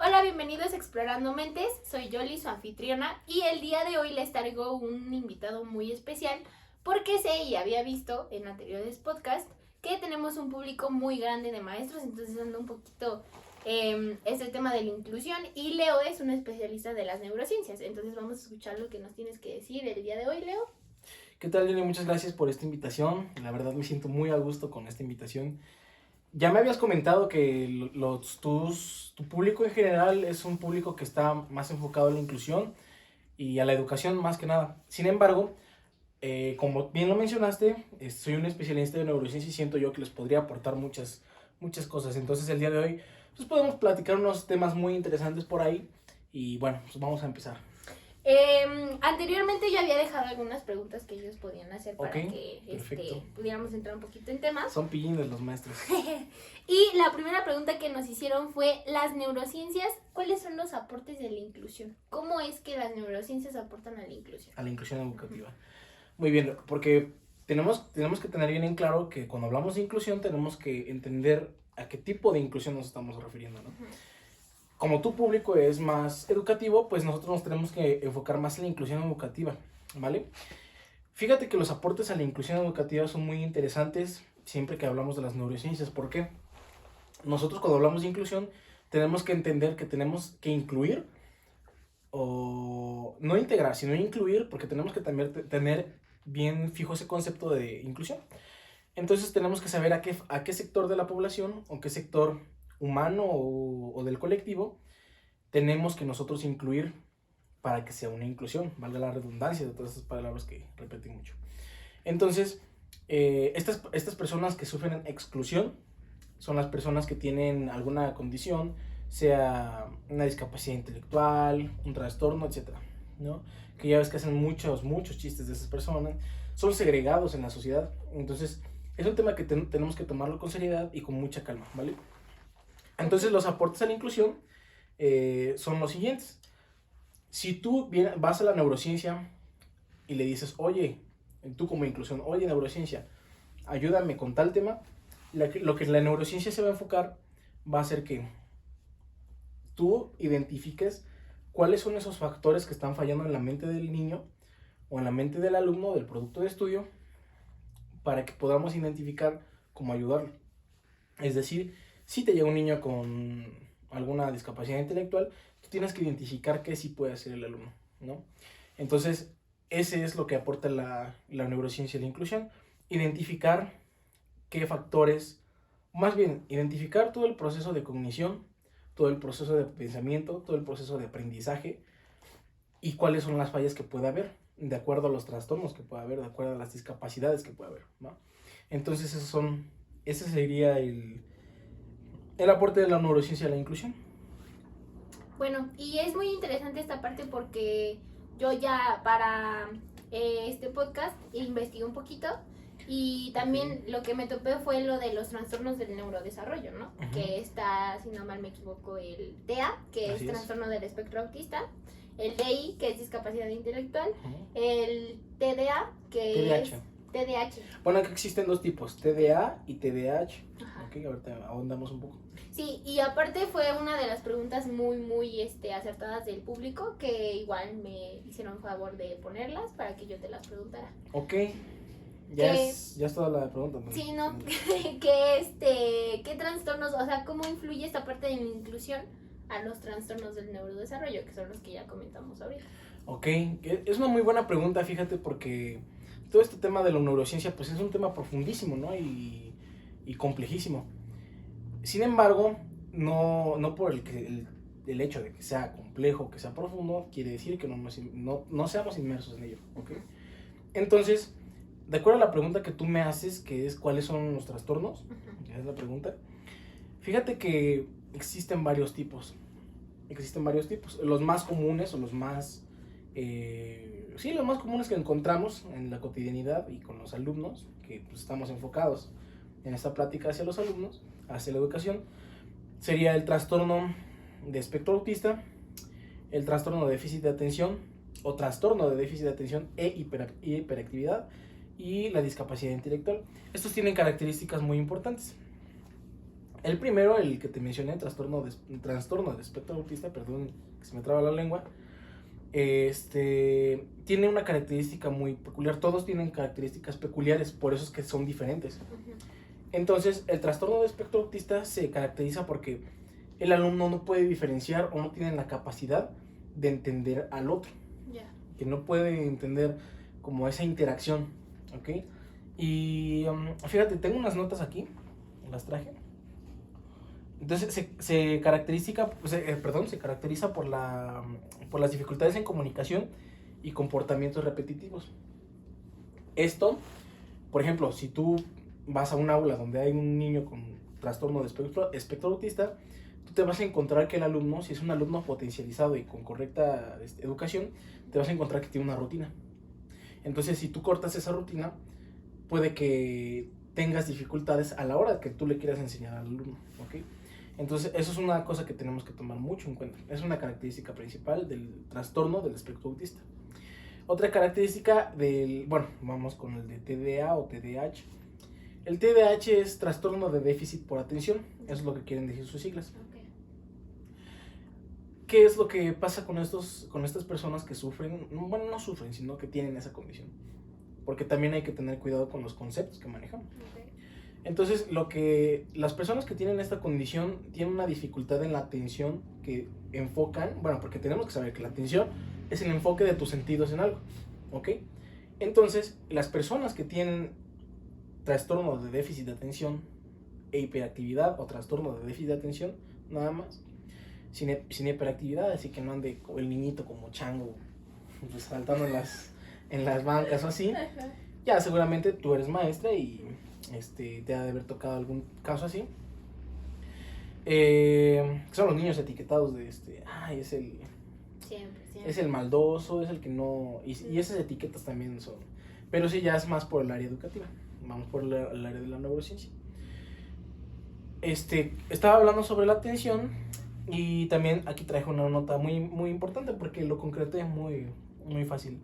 Hola, bienvenidos a Explorando Mentes, soy Yoli, su anfitriona, y el día de hoy les traigo un invitado muy especial porque sé y había visto en anteriores podcasts que tenemos un público muy grande de maestros, entonces ando un poquito este tema de la inclusión, y Leo es un especialista de las neurociencias, entonces vamos a escuchar lo que nos tienes que decir el día de hoy, Leo. ¿Qué tal, Jenny? Muchas gracias por esta invitación. La verdad me siento muy a gusto con esta invitación. Ya me habías comentado que tu público en general es un público que está más enfocado a la inclusión y a la educación más que nada. Sin embargo, como bien lo mencionaste, soy un especialista de neurociencia y siento yo que les podría aportar muchas cosas. Entonces el día de hoy pues podemos platicar unos temas muy interesantes por ahí y bueno, pues vamos a empezar. Anteriormente yo había dejado algunas preguntas que ellos podían hacer para Ok, que perfecto. pudiéramos entrar un poquito en temas. Son pillines los maestros. Y la primera pregunta que nos hicieron fue, las neurociencias, ¿cuáles son los aportes de la inclusión? ¿Cómo es que las neurociencias aportan a la inclusión? A la inclusión educativa. Muy bien, porque tenemos que tener bien en claro que cuando hablamos de inclusión tenemos que entender a qué tipo de inclusión nos estamos refiriendo, ¿no? Como tu público es más educativo, pues nosotros nos tenemos que enfocar más en la inclusión educativa, ¿vale? Fíjate que los aportes a la inclusión educativa son muy interesantes siempre que hablamos de las neurociencias. ¿Por qué? Nosotros cuando hablamos de inclusión tenemos que entender que tenemos que incluir o no integrar, sino incluir, porque tenemos que también tener bien fijo ese concepto de inclusión. Entonces tenemos que saber a qué sector de la población o qué sector humano o del colectivo tenemos que nosotros incluir para que sea una inclusión, valga la redundancia de todas esas palabras que repetí mucho. Entonces, estas personas que sufren exclusión son las personas que tienen alguna condición, sea una discapacidad intelectual, un trastorno, etcétera, ¿no? Que ya ves que hacen muchos chistes de esas personas, son segregados en la sociedad. Entonces, es un tema que tenemos que tomarlo con seriedad y con mucha calma, ¿vale? Entonces, los aportes a la inclusión son los siguientes. Si tú vas a la neurociencia y le dices, oye, tú como inclusión, oye, neurociencia, ayúdame con tal tema, lo que la neurociencia se va a enfocar va a ser que tú identifiques cuáles son esos factores que están fallando en la mente del niño o en la mente del alumno del producto de estudio para que podamos identificar cómo ayudarlo. Es decir, si te llega un niño con alguna discapacidad intelectual, tú tienes que identificar qué sí puede hacer el alumno, ¿no? Entonces, ese es lo que aporta la neurociencia de la inclusión, identificar qué factores, más bien, identificar todo el proceso de cognición, todo el proceso de pensamiento, todo el proceso de aprendizaje y cuáles son las fallas que puede haber, de acuerdo a los trastornos que puede haber, de acuerdo a las discapacidades que puede haber, ¿no? Entonces, ese sería el aporte de la neurociencia a la inclusión. Bueno, y es muy interesante esta parte porque yo ya para este podcast investigué un poquito y también lo que me topé fue lo de los trastornos del neurodesarrollo, ¿no? Que está, si no mal me equivoco, el TEA, que es trastorno del espectro autista, el DI, que es discapacidad intelectual, el TDA, que es TDAH. Bueno, aquí existen dos tipos, TDA y TDAH. Ok, ahorita ahondamos un poco. Sí, y aparte fue una de las preguntas muy acertadas del público, que igual me hicieron favor de ponerlas para que yo te las preguntara. Ok, ya es toda la pregunta, ¿no? Sí, ¿no? ¿Qué trastornos, o sea, cómo influye esta parte de la inclusión a los trastornos del neurodesarrollo, que son los que ya comentamos ahorita? Ok, es una muy buena pregunta, fíjate, porque todo este tema de la neurociencia, pues es un tema profundísimo, ¿no? Y complejísimo. Sin embargo, no por el hecho de que sea complejo, que sea profundo, quiere decir que no seamos inmersos en ello, ¿ok? Entonces, de acuerdo a la pregunta que tú me haces, que es ¿cuáles son los trastornos? Esa es la pregunta. Fíjate que existen varios tipos. Los más comunes o los más... los más comunes que encontramos en la cotidianidad y con los alumnos, que pues, estamos enfocados en esta plática hacia los alumnos, hacia la educación, sería el trastorno de espectro autista, el trastorno de déficit de atención o trastorno de déficit de atención e hiperactividad y la discapacidad intelectual. Estos tienen características muy importantes. El primero, el que te mencioné, trastorno de espectro autista, perdón, que se me traba la lengua, tiene una característica muy peculiar. Todos tienen características peculiares, por eso es que son diferentes. Ujú. Entonces, el trastorno de espectro autista se caracteriza porque el alumno no puede diferenciar o no tiene la capacidad de entender al otro, Ya. que no puede entender como esa interacción, ¿ok? Y fíjate, tengo unas notas aquí, las traje. Entonces se caracteriza por las dificultades en comunicación y comportamientos repetitivos. Esto, por ejemplo, si tú vas a un aula donde hay un niño con trastorno de espectro autista, tú te vas a encontrar que el alumno, si es un alumno potencializado y con correcta educación, te vas a encontrar que tiene una rutina. Entonces, si tú cortas esa rutina, puede que tengas dificultades a la hora que tú le quieras enseñar al alumno, ¿ok? Entonces, eso es una cosa que tenemos que tomar mucho en cuenta. Es una característica principal del trastorno del espectro autista. Otra característica vamos con el de TDA o TDAH. El TDAH es trastorno de déficit por atención, eso es lo que quieren decir sus siglas. Okay. ¿Qué es lo que pasa con estas personas que sufren? Bueno, no sufren, sino que tienen esa condición. Porque también hay que tener cuidado con los conceptos que manejamos. Okay. Entonces, las personas que tienen esta condición tienen una dificultad en la atención que enfocan, porque tenemos que saber que la atención es el enfoque de tus sentidos en algo, ¿ok? Entonces, las personas que tienen trastorno de déficit de atención e hiperactividad o trastorno de déficit de atención, nada más, sin hiperactividad, así que no ande el niñito como chango, pues, saltando en las bancas o así, ya seguramente tú eres maestra y te ha de haber tocado algún caso así. Son los niños etiquetados de Siempre. es el maldoso, es el que no, y esas etiquetas también son, pero sí ya es más por el área educativa. Vamos por el área de la neurociencia. Estaba hablando sobre la atención y también aquí traje una nota muy, muy importante porque lo concreté muy, muy fácil.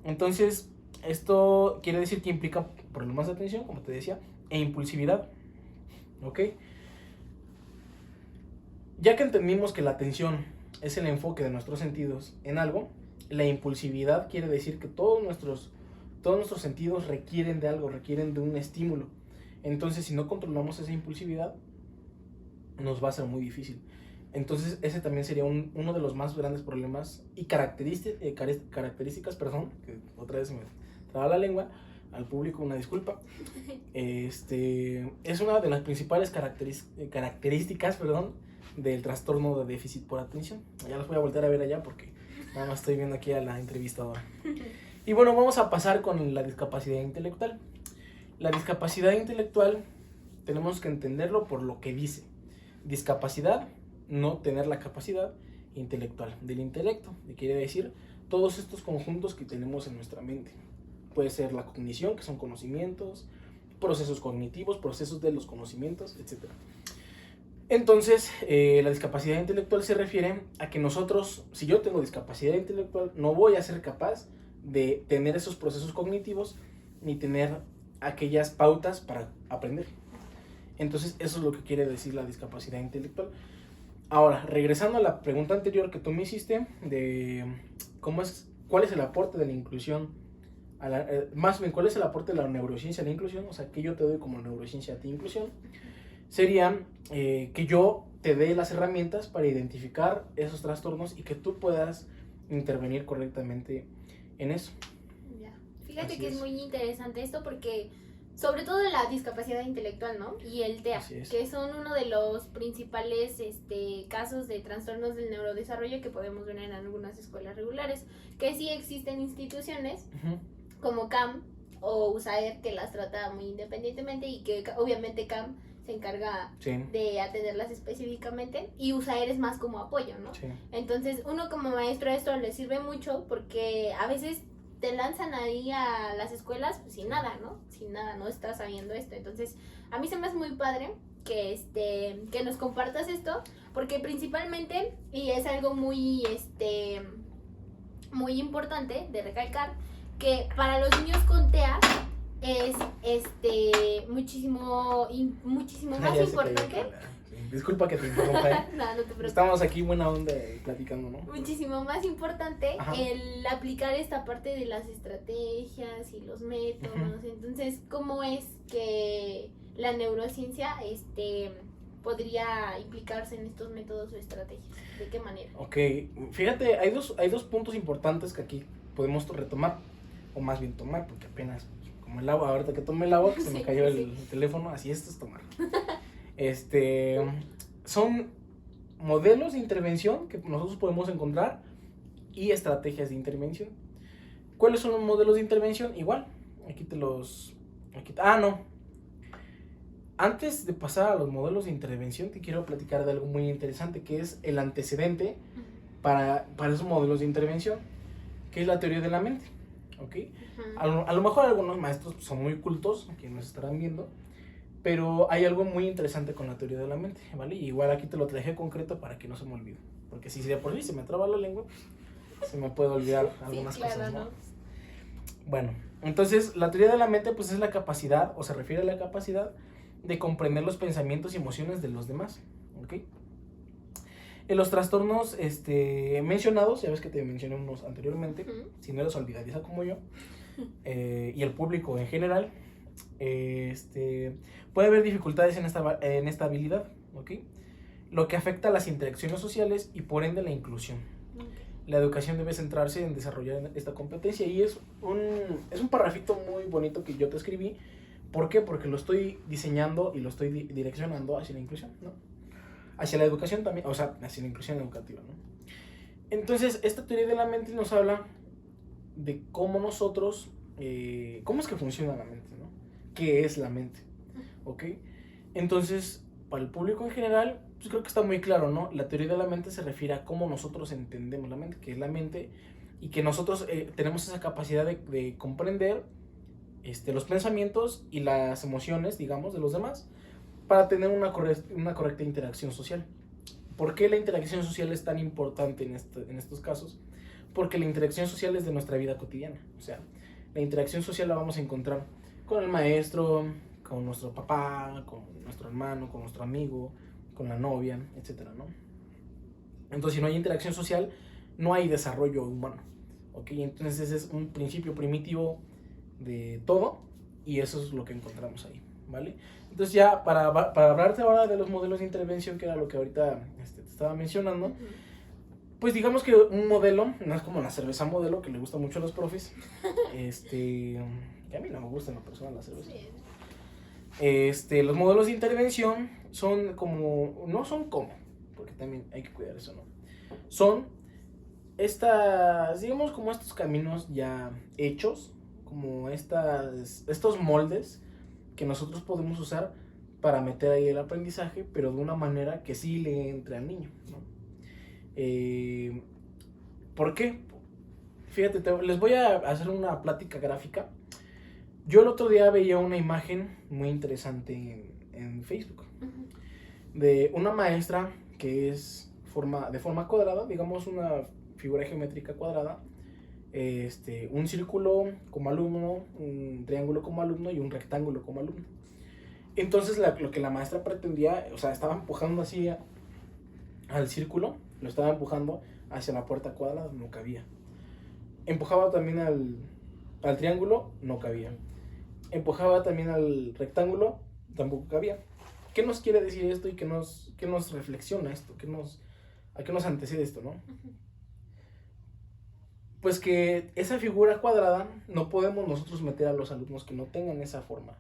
Entonces, esto quiere decir que implica problemas de atención, como te decía, e impulsividad. ¿Ok? Ya que entendimos que la atención es el enfoque de nuestros sentidos en algo, la impulsividad quiere decir que todos nuestros sentidos requieren de algo, requieren de un estímulo. Entonces, si no controlamos esa impulsividad, nos va a ser muy difícil. Entonces, ese también sería uno de los más grandes problemas y características, que otra vez me traba la lengua, al público una disculpa. Es una de las principales características, del trastorno de déficit por atención. Ya las voy a volver a ver allá porque nada más estoy viendo aquí a la entrevistadora. Y bueno, vamos a pasar con la discapacidad intelectual. La discapacidad intelectual tenemos que entenderlo por lo que dice. Discapacidad, no tener la capacidad intelectual del intelecto. Que quiere decir todos estos conjuntos que tenemos en nuestra mente. Puede ser la cognición, que son conocimientos, procesos cognitivos, procesos de los conocimientos, etc. Entonces, la discapacidad intelectual se refiere a que nosotros, si yo tengo discapacidad intelectual, no voy a ser capaz de tener esos procesos cognitivos ni tener aquellas pautas para aprender. Entonces, eso es lo que quiere decir la discapacidad intelectual. Ahora, regresando a la pregunta anterior que tú me hiciste de cuál es el aporte de la inclusión, más bien, cuál es el aporte de la neurociencia a la inclusión, o sea, que yo te doy como neurociencia a ti inclusión, sería que yo te dé las herramientas para identificar esos trastornos y que tú puedas intervenir correctamente en eso. Ya. Fíjate Así que es muy interesante esto porque, sobre todo la discapacidad intelectual, ¿no? Y el TEA, que son uno de los principales casos de trastornos del neurodesarrollo que podemos ver en algunas escuelas regulares, que sí existen instituciones como CAM o USAER que las trata muy independientemente y que obviamente CAM se encarga de atenderlas específicamente y USAER es más como apoyo, ¿no? Sí. Entonces, uno como maestro esto le sirve mucho porque a veces te lanzan ahí a las escuelas pues, sin nada, ¿no? Sin nada, no estás sabiendo esto. Entonces, a mí se me hace muy padre que nos compartas esto porque principalmente, y es algo muy, muy importante de recalcar, que para los niños con TEA es muchísimo más Ya sé que importante. disculpa que te interrumpa. No, no te preocupes. Estamos aquí buena onda platicando, ¿no? Muchísimo más importante Ajá. el aplicar esta parte de las estrategias y los métodos. Ujú. Entonces, ¿cómo es que la neurociencia podría implicarse en estos métodos o estrategias? ¿De qué manera? Ok, fíjate, hay dos puntos importantes que aquí podemos retomar, o más bien tomar, porque apenas, como el agua, ahorita que tomé el agua, que se me Sí, cayó sí. el teléfono, así esto es tomar. Son modelos de intervención que nosotros podemos encontrar y estrategias de intervención. ¿Cuáles son los modelos de intervención? Igual, no. Antes de pasar a los modelos de intervención, te quiero platicar de algo muy interesante, que es el antecedente para esos modelos de intervención, que es la teoría de la mente. ¿Ok? A lo mejor algunos maestros son muy cultos, que nos estarán viendo, pero hay algo muy interesante con la teoría de la mente, ¿vale? Y igual aquí te lo traje concreto para que no se me olvide, porque si de por sí se me traba la lengua, pues, se me puede olvidar algunas cosas, ¿no? Bueno, entonces la teoría de la mente pues es la capacidad, o se refiere a la capacidad de comprender los pensamientos y emociones de los demás, ¿ok? En los trastornos mencionados, ya ves que te mencioné unos anteriormente, si no eres olvidadiza como yo, y el público en general, puede haber dificultades en esta habilidad, ¿ok? Lo que afecta a las interacciones sociales y por ende la inclusión. La educación debe centrarse en desarrollar esta competencia y es un parrafito muy bonito que yo te escribí. ¿Por qué? Porque lo estoy diseñando y lo estoy direccionando hacia la inclusión, ¿no? Hacia la educación también, o sea, hacia la inclusión educativa, ¿no? Entonces, esta teoría de la mente nos habla de cómo nosotros, cómo es que funciona la mente, ¿no? ¿Qué es la mente? ¿Ok? Entonces, para el público en general, pues creo que está muy claro, ¿no? La teoría de la mente se refiere a cómo nosotros entendemos la mente, qué es la mente, y que nosotros tenemos esa capacidad de comprender los pensamientos y las emociones, digamos, de los demás, para tener una correcta interacción social. ¿Por qué la interacción social es tan importante en estos casos? Porque la interacción social es de nuestra vida cotidiana. O sea, la interacción social la vamos a encontrar con el maestro, con nuestro papá, con nuestro hermano, con nuestro amigo, con la novia, etcétera, ¿no? Entonces, si no hay interacción social, no hay desarrollo humano. ¿Ok? Entonces, ese es un principio primitivo de todo y eso es lo que encontramos ahí, ¿vale? Entonces ya para hablarte ahora de los modelos de intervención, que era lo que ahorita te estaba mencionando, pues digamos que un modelo, no es como la cerveza modelo, que le gusta mucho a los profes, que a mí no me gusta en lo personal la cerveza. Los modelos de intervención son como, no son como, porque también hay que cuidar eso, ¿no? Son digamos como estos caminos ya hechos, como estos moldes que nosotros podemos usar para meter ahí el aprendizaje, pero de una manera que sí le entre al niño, ¿no? ¿Por qué? Fíjate, les voy a hacer una plática gráfica. Yo el otro día veía una imagen muy interesante en Facebook de una maestra que es de forma cuadrada, digamos una figura geométrica cuadrada, un círculo como alumno, un triángulo como alumno y un rectángulo como alumno. Entonces lo que la maestra pretendía, o sea, estaba empujando así al círculo, lo estaba empujando hacia la puerta cuadrada, no cabía. Empujaba también al triángulo, no cabía. Empujaba también al rectángulo, tampoco cabía. ¿Qué nos quiere decir esto y qué nos reflexiona esto? ¿A qué nos antecede esto, no? Pues que esa figura cuadrada no podemos nosotros meter a los alumnos que no tengan esa forma.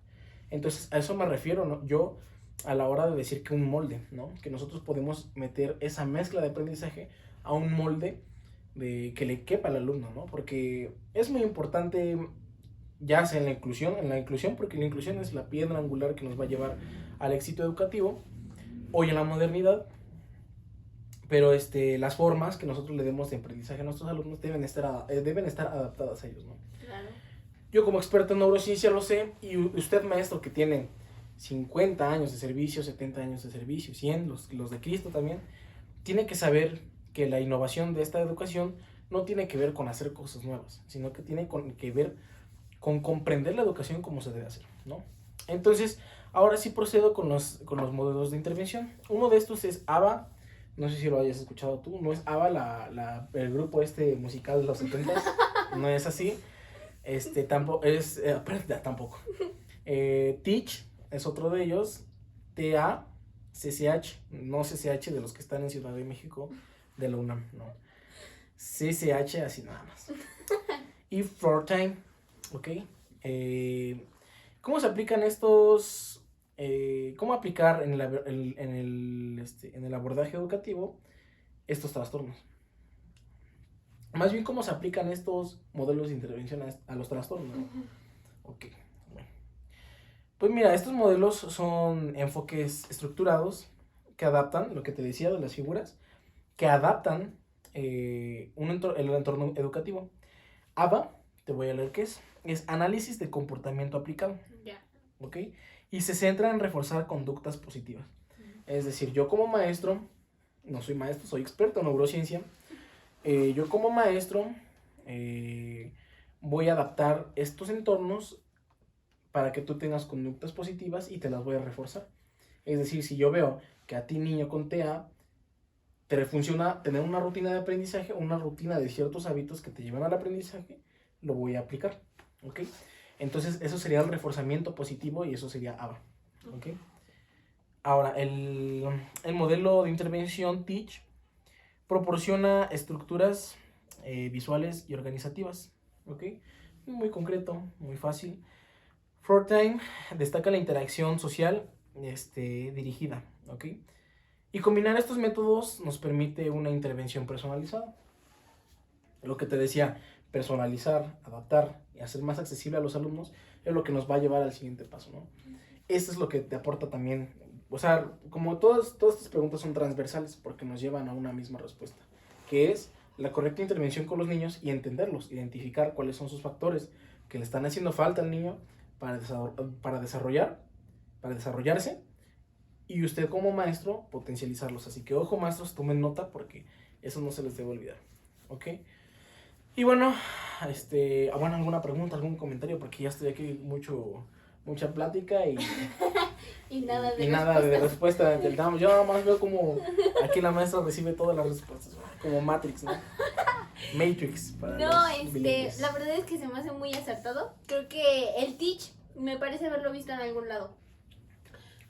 Entonces, a eso me refiero, ¿no? Yo, a la hora de decir que un molde, ¿no? Que nosotros podemos meter esa mezcla de aprendizaje a un molde que le quepa al alumno, ¿no? Porque es muy importante, ya sea en la inclusión, porque la inclusión es la piedra angular que nos va a llevar al éxito educativo, hoy en la modernidad. Pero las formas que nosotros le demos de aprendizaje a nuestros alumnos deben estar adaptadas a ellos, ¿no? Claro. Yo como experto en neurociencia lo sé, y usted, maestro, que tiene 50 años de servicio, 70 años de servicio, 100, los de Cristo también, tiene que saber que la innovación de esta educación no tiene que ver con hacer cosas nuevas, sino que tiene que ver con comprender la educación como se debe hacer, ¿no? Entonces, ahora sí procedo con los modelos de intervención. Uno de estos es ABBA. No sé si lo hayas escuchado tú. No es ABBA el grupo musical de los 70s. No es así. Tampoco es... tampoco. Teach es otro de ellos. TA, CCH. No CCH de los que están en Ciudad de México, de la UNAM, no. CCH así nada más. Y Floor Time, ¿ok? ¿Cómo se aplican estos? ¿Cómo aplicar en el abordaje educativo estos trastornos? Más bien, ¿cómo se aplican estos modelos de intervención a los trastornos? Ok, bueno. Pues mira, estos modelos son enfoques estructurados que adaptan, lo que te decía de las figuras, que adaptan el entorno educativo. ABA, te voy a leer qué es. Es análisis de comportamiento aplicado. Ya. ¿Ok? Y se centra en reforzar conductas positivas. Es decir, yo como maestro, no soy maestro, soy experto en neurociencia. Yo como maestro voy a adaptar estos entornos para que tú tengas conductas positivas y te las voy a reforzar. Es decir, si yo veo que a ti, niño con TEA, te funciona tener una rutina de aprendizaje, una rutina de ciertos hábitos que te llevan al aprendizaje, lo voy a aplicar, ¿ok? Entonces, eso sería el reforzamiento positivo y eso sería ABA, ¿ok? Ahora, el modelo de intervención TEACH proporciona estructuras visuales y organizativas, ¿ok? Muy concreto, muy fácil. Floor Time destaca la interacción social dirigida, ¿ok? Y combinar estos métodos nos permite una intervención personalizada. Lo que te decía, personalizar, adaptar y hacer más accesible a los alumnos es lo que nos va a llevar al siguiente paso, ¿no? Esto es lo que te aporta también, o sea, como todas estas preguntas son transversales porque nos llevan a una misma respuesta, que es la correcta intervención con los niños y entenderlos, identificar cuáles son sus factores que le están haciendo falta al niño para desarrollarse, y usted como maestro potencializarlos. Así que ojo, maestros, tomen nota porque eso no se les debe olvidar, ¿ok? Y bueno, alguna pregunta, algún comentario, porque ya estoy aquí mucha plática y nada de respuesta. Yo nada más veo como aquí la maestra recibe todas las respuestas, como Matrix, ¿no? Matrix para los bilingües. La verdad es que se me hace muy acertado. Creo que el Teach me parece haberlo visto en algún lado.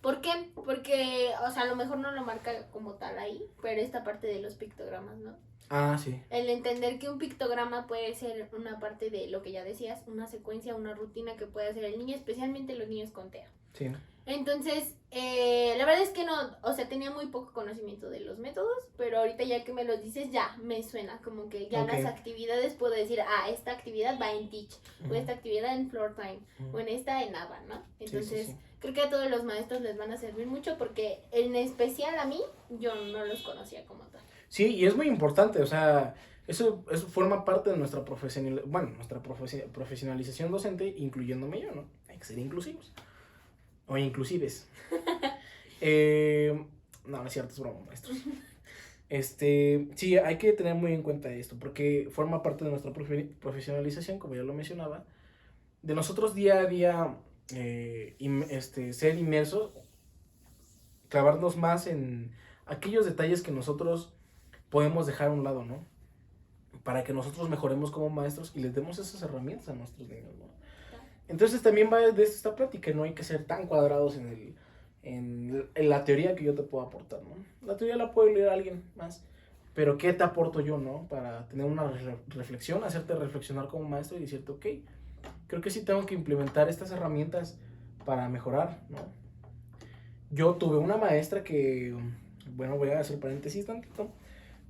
¿Por qué? Porque, o sea, a lo mejor no lo marca como tal ahí, pero esta parte de los pictogramas, ¿no? Ah, sí. El entender que un pictograma puede ser una parte de lo que ya decías, una secuencia, una rutina que puede hacer el niño, especialmente los niños con TEA. Sí. Entonces, la verdad es que no, o sea, tenía muy poco conocimiento de los métodos, pero ahorita ya que me los dices, ya me suena como que ya las actividades puedo decir, esta actividad va en Teach, o esta actividad en Floor Time, o en esta en ABA, ¿no? Entonces, creo que a todos los maestros les van a servir mucho porque en especial a mí, yo no los conocía como tal. Sí, y es muy importante, o sea, eso forma parte de nuestra profesionalización docente, incluyéndome yo, ¿no? Hay que ser inclusivos. O inclusives. No es cierto, es broma, maestros. Sí, hay que tener muy en cuenta esto, porque forma parte de nuestra profesionalización, como ya lo mencionaba, de nosotros día a día ser inmersos, clavarnos más en aquellos detalles que nosotros podemos dejar a un lado, ¿no? Para que nosotros mejoremos como maestros y les demos esas herramientas a nuestros niños, ¿no? Entonces también va de esta plática, no hay que ser tan cuadrados en la teoría que yo te puedo aportar, ¿no? La teoría la puede leer alguien más, pero ¿qué te aporto yo, no? Para tener una reflexión, hacerte reflexionar como maestro y decirte, ok, creo que sí tengo que implementar estas herramientas para mejorar, ¿no? Yo tuve una maestra que, bueno, voy a hacer paréntesis tantito,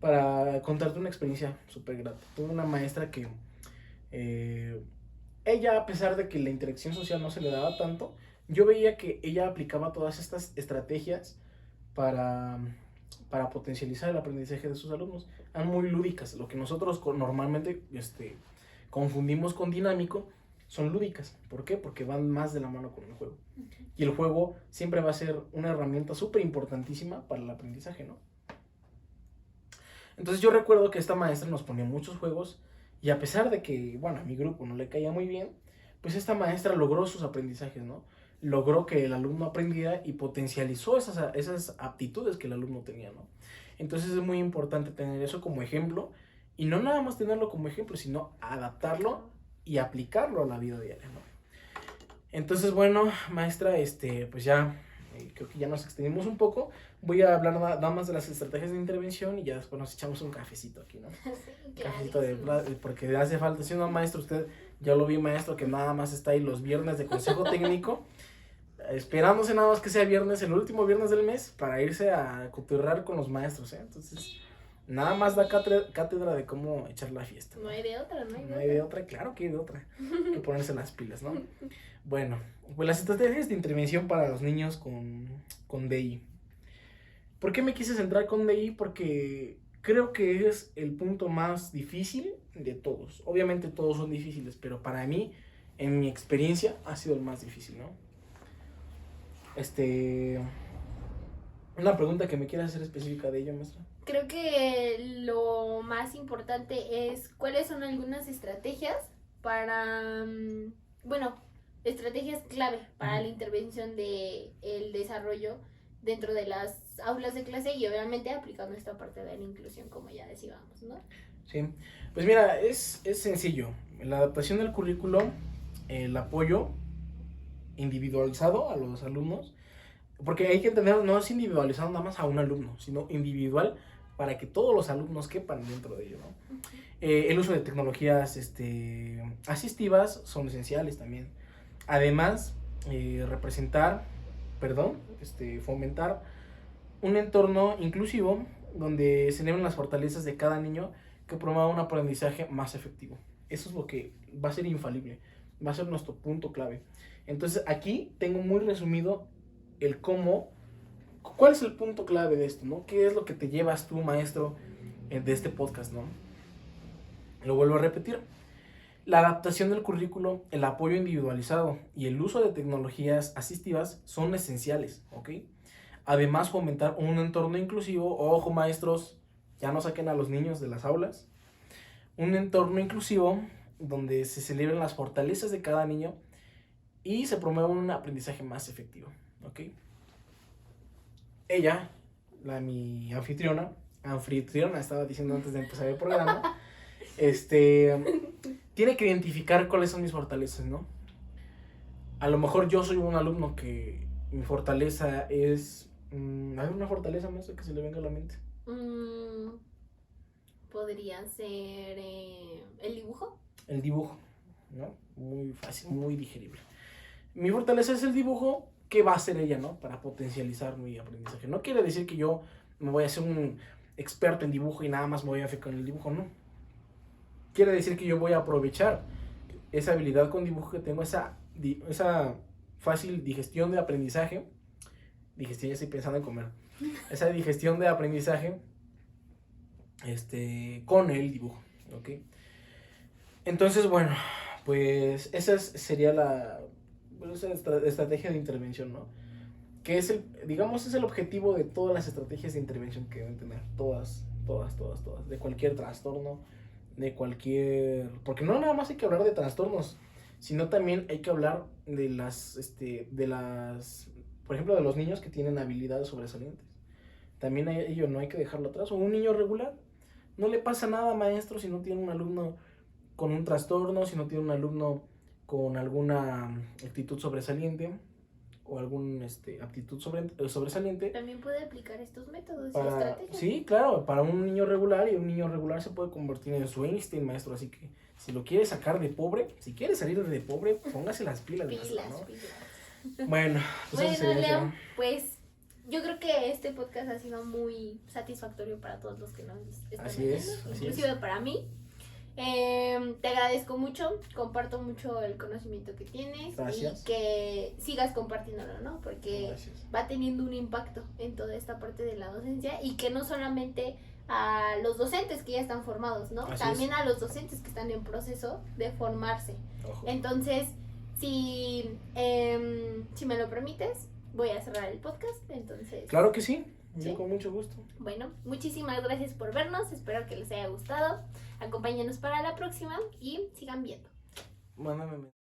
para contarte una experiencia súper grata. Tuve una maestra que... ella, a pesar de que la interacción social no se le daba tanto, yo veía que ella aplicaba todas estas estrategias para potencializar el aprendizaje de sus alumnos. Eran muy lúdicas. Lo que nosotros normalmente confundimos con dinámico son lúdicas. ¿Por qué? Porque van más de la mano con el juego. Y el juego siempre va a ser una herramienta súper importantísima para el aprendizaje, ¿no? Entonces yo recuerdo que esta maestra nos ponía muchos juegos. Y a pesar de que, bueno, a mi grupo no le caía muy bien, pues esta maestra logró sus aprendizajes, ¿no? Logró que el alumno aprendiera y potencializó esas aptitudes que el alumno tenía, ¿no? Entonces es muy importante tener eso como ejemplo y no nada más tenerlo como ejemplo, sino adaptarlo y aplicarlo a la vida diaria, ¿no? Entonces, bueno, maestra, pues ya creo que ya nos extendimos un poco. Voy a hablar nada más de las estrategias de intervención y ya después nos echamos un cafecito aquí, ¿no? Sí, Cafecito porque hace falta. Si no, maestro, usted ya lo vi, maestro, que nada más está ahí los viernes de consejo técnico, esperándose nada más que sea viernes, el último viernes del mes, para irse a cotorrear con los maestros, ¿eh? Entonces, nada más da cátedra de cómo echar la fiesta. No hay de otra, No hay de otra, claro que hay de otra. Hay que ponerse las pilas, ¿no? Bueno, pues las estrategias de intervención para los niños con DI. ¿Por qué me quise centrar con DI? Porque creo que es el punto más difícil de todos. Obviamente todos son difíciles, pero para mí, en mi experiencia, ha sido el más difícil, ¿no? Una pregunta que me quieras hacer específica de ello, maestra. Creo que lo más importante es cuáles son algunas estrategias para, estrategias clave para la intervención de el desarrollo dentro de las aulas de clase y obviamente aplicando esta parte de la inclusión como ya decíamos, ¿no? Sí, pues mira, es sencillo. La adaptación del currículo, el apoyo individualizado a los alumnos, porque hay que entender, no es individualizado nada más a un alumno, sino individual para que todos los alumnos quepan dentro de ello, ¿no? Uh-huh. El uso de tecnologías asistivas son esenciales también. Además, fomentar un entorno inclusivo donde se eleven las fortalezas de cada niño que promueva un aprendizaje más efectivo. Eso es lo que va a ser infalible, va a ser nuestro punto clave. Entonces aquí tengo muy resumido el cómo, cuál es el punto clave de esto, ¿no? ¿Qué es lo que te llevas tú, maestro, de este podcast, ¿no? Lo vuelvo a repetir. La adaptación del currículo, el apoyo individualizado y el uso de tecnologías asistivas son esenciales, ¿ok? Además, fomentar un entorno inclusivo. Ojo, maestros, ya no saquen a los niños de las aulas. Un entorno inclusivo donde se celebren las fortalezas de cada niño y se promueva un aprendizaje más efectivo, ¿ok? Ella, mi anfitriona, estaba diciendo antes de empezar el programa, tiene que identificar cuáles son mis fortalezas, ¿no? A lo mejor yo soy un alumno que mi fortaleza es... ¿hay una fortaleza, maestra, que se le venga a la mente? Podría ser el dibujo. El dibujo, ¿no? Muy fácil, muy digerible. Mi fortaleza es el dibujo. ¿Qué va a hacer ella, no? Para potencializar mi aprendizaje. No quiere decir que yo me voy a hacer un experto en dibujo y nada más me voy a enfocar en el dibujo, no. Quiere decir que yo voy a aprovechar esa habilidad con dibujo que tengo, esa fácil digestión de aprendizaje. Digestión, ya estoy pensando en comer. Esa digestión de aprendizaje con el dibujo, ¿ok? Entonces, bueno, pues esa sería la estrategia de intervención, ¿no? Que es es el objetivo de todas las estrategias de intervención que deben tener, todas, de cualquier trastorno, porque no nada más hay que hablar de trastornos, sino también hay que hablar de por ejemplo, de los niños que tienen habilidades sobresalientes. También ello no hay que dejarlo atrás. O un niño regular, no le pasa nada, maestro, si no tiene un alumno con un trastorno, si no tiene un alumno con alguna actitud sobresaliente o alguna aptitud sobresaliente. También puede aplicar estos métodos y estrategias. Sí, claro, para un niño regular, y un niño regular se puede convertir en su Einstein, maestro. Así que si lo quiere sacar de pobre, si quiere salir de pobre, póngase las pilas. Maestro, ¿no? Bueno, pues Leo, pues yo creo que este podcast ha sido muy satisfactorio para todos los que nos están viendo, inclusive para mí. Te agradezco mucho, comparto mucho el conocimiento que tienes. Gracias. Y que sigas compartiéndolo, ¿no? Porque gracias. Va teniendo un impacto en toda esta parte de la docencia y que no solamente a los docentes que ya están formados, ¿no? Así también es. A los docentes que están en proceso de formarse. Ojo. Entonces, si me lo permites, voy a cerrar el podcast. Entonces, claro que sí. ¿sí? Yo con mucho gusto. Bueno, muchísimas gracias por vernos. Espero que les haya gustado. Acompáñenos para la próxima y sigan viendo. Mándame.